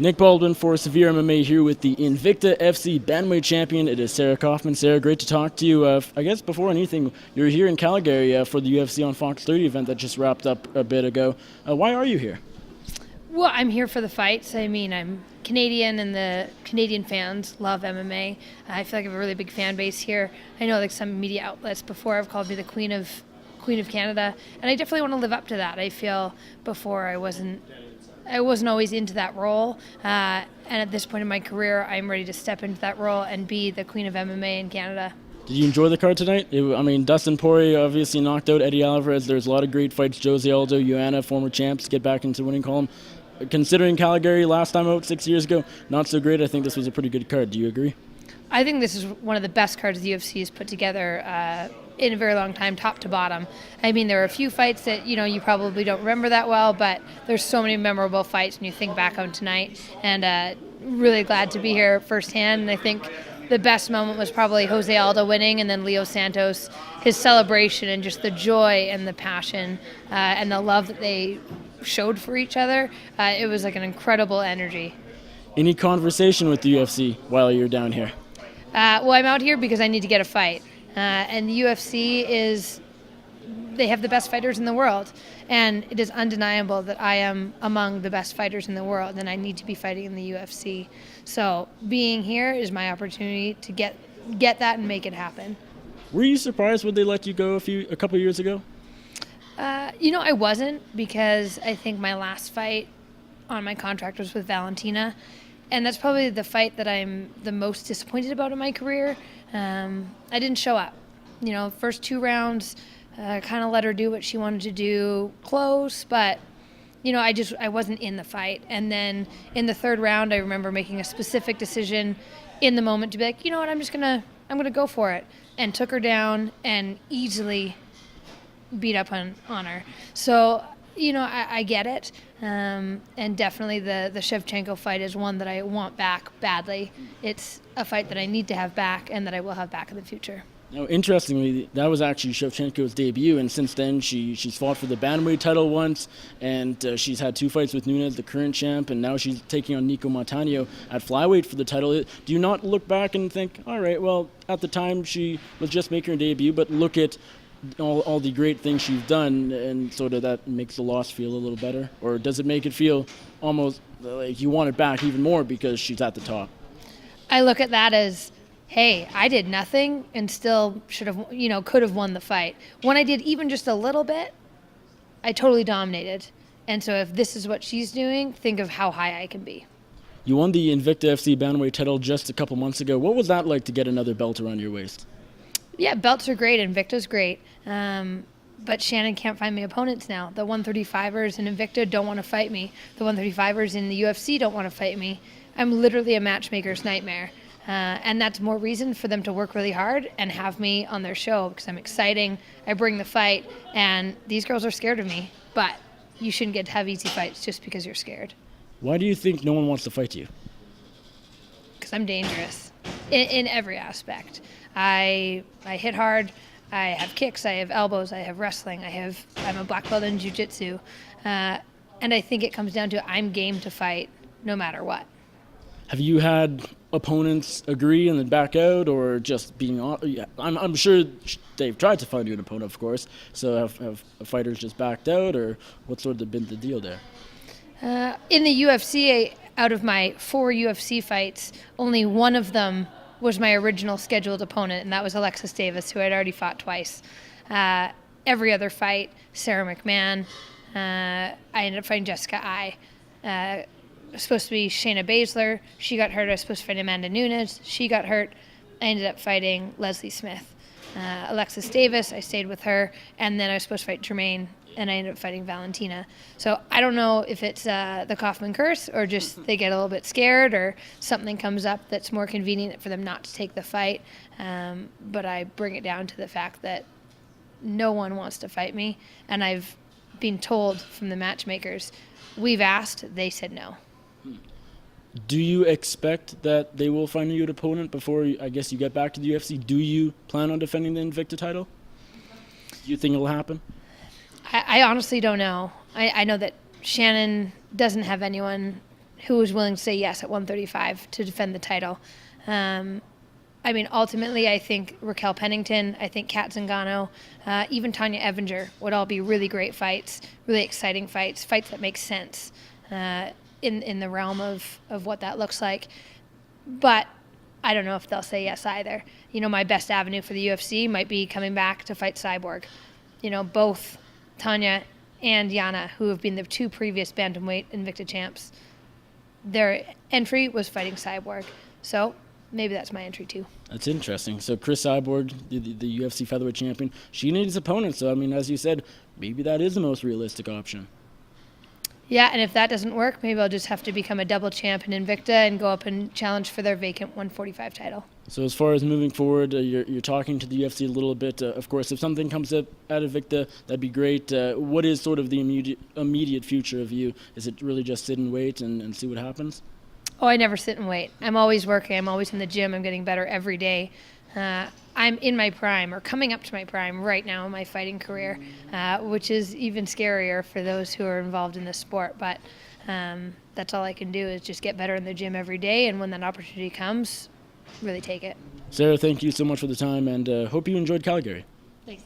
Nick Baldwin for SevereMMA here with the Invicta FC bantamweight champion. It is Sarah Kaufman. Sarah, great to talk to you. I guess before anything, you're here in Calgary for the UFC on Fox 30 event that just wrapped up a bit ago. Why are you here? Well, I'm here for the fights. I mean, I'm Canadian, and the Canadian fans love MMA. I feel like I have a really big fan base here. I know like some media outlets before have called me the Queen of Canada, and I definitely want to live up to that. I feel before I wasn't always into that role, and at this point in my career, I'm ready to step into that role and be the Queen of MMA in Canada. Did you enjoy the card tonight? Dustin Poirier obviously knocked out Eddie Alvarez. There's a lot of great fights. Jose Aldo, Joanna, former champs, get back into the winning column. Considering Calgary last time out 6 years ago, not so great. I think this was a pretty good card. Do you agree? I think this is one of the best cards the UFC has put together in a very long time, top to bottom. I mean, there are a few fights that you probably don't remember that well, but there's so many memorable fights when you think back on tonight. And really glad to be here firsthand. And I think the best moment was probably Jose Aldo winning, and then Leo Santos, his celebration and just the joy and the passion and the love that they showed for each other. It was like an incredible energy. Any conversation with the UFC while you're down here? Well, I'm out here because I need to get a fight. And the UFC they have the best fighters in the world. And it is undeniable that I am among the best fighters in the world, and I need to be fighting in the UFC. So being here is my opportunity to get that and make it happen. Were you surprised when they let you go a couple years ago? I wasn't, because I think my last fight on my contract was with Valentina. And that's probably the fight that I'm the most disappointed about in my career. I didn't show up. First 2 rounds, kind of let her do what she wanted to do, close, but I wasn't in the fight. And then in the 3rd round, I remember making a specific decision in the moment to be like, you know what, I'm gonna go for it, and took her down and easily beat up on her. So I get it, and definitely the Shevchenko fight is one that I want back badly. It's a fight that I need to have back and that I will have back in the future. Now, interestingly, that was actually Shevchenko's debut, and since then she's fought for the bantamweight title once, and she's had 2 fights with Nunes, the current champ, and now she's taking on Nico Montano at flyweight for the title. Do you not look back and think, all right, well, at the time she was just making her debut, but look at all the great things she's done, and sort of that makes the loss feel a little better? Or does it make it feel almost like you want it back even more because she's at the top? I look at that as, hey, I did nothing and still should have, could have won the fight. When I did even just a little bit, I totally dominated. And so if this is what she's doing, think of how high I can be. You won the Invicta FC bantamweight title just a couple months ago. What was that like to get another belt around your waist? Yeah, belts are great. Invicta's great. But Shannon can't find me opponents now. The 135ers in Invicta don't want to fight me. The 135ers in the UFC don't want to fight me. I'm literally a matchmaker's nightmare. And that's more reason for them to work really hard and have me on their show, because I'm exciting. I bring the fight, and these girls are scared of me. But you shouldn't get to have easy fights just because you're scared. Why do you think no one wants to fight you? Because I'm dangerous in every aspect. I hit hard. I have kicks. I have elbows. I have wrestling. I'm a black belt in jiu-jitsu. And I think it comes down to I'm game to fight no matter what. Have you had opponents agree and then back out, or just being on? Yeah, I'm sure they've tried to find you an opponent, of course. So have fighters just backed out, or what's sort of been the deal there? In the UFC, out of my 4 UFC fights, only one of them was my original scheduled opponent, and that was Alexis Davis, who I'd already fought twice. Every other fight, Sarah McMahon, I ended up fighting Jessica Ai. It was supposed to be Shayna Baszler. She got hurt. I was supposed to fight Amanda Nunes. She got hurt. I ended up fighting Leslie Smith. Alexis Davis, I stayed with her, and then I was supposed to fight Jermaine, and I ended up fighting Valentina. So I don't know if it's the Kaufman curse, or just they get a little bit scared, or something comes up that's more convenient for them not to take the fight. But I bring it down to the fact that no one wants to fight me, and I've been told from the matchmakers, we've asked, they said no. Do you expect that they will find you an opponent before, I guess, you get back to the UFC? Do you plan on defending the Invicta title? Do you think it'll happen? I honestly don't know. I know that Shannon doesn't have anyone who was willing to say yes at 135 to defend the title. I mean, ultimately, I think Raquel Pennington, I think Kat Zingano, even Tanya Evinger would all be really great fights, really exciting fights that make sense in the realm of what that looks like. But I don't know if they'll say yes either. You know, my best avenue for the UFC might be coming back to fight Cyborg. You know, both Tanya and Yana, who have been the 2 previous bantamweight Invicta champs, their entry was fighting Cyborg. So maybe that's my entry too. That's interesting. So Cris Cyborg, the UFC featherweight champion, she needs opponents. So, I mean, as you said, maybe that is the most realistic option. Yeah, and if that doesn't work, maybe I'll just have to become a double champ in Invicta and go up and challenge for their vacant 145 title. So as far as moving forward, you're talking to the UFC a little bit. Of course, if something comes up out of Invicta, that'd be great. What is sort of the immediate future of you? Is it really just sit and wait and see what happens? Oh, I never sit and wait. I'm always working. I'm always in the gym. I'm getting better every day. I'm in my prime, or coming up to my prime right now in my fighting career, which is even scarier for those who are involved in this sport. But that's all I can do is just get better in the gym every day, and when that opportunity comes, really take it. Sarah, thank you so much for the time, and hope you enjoyed Calgary. Thanks.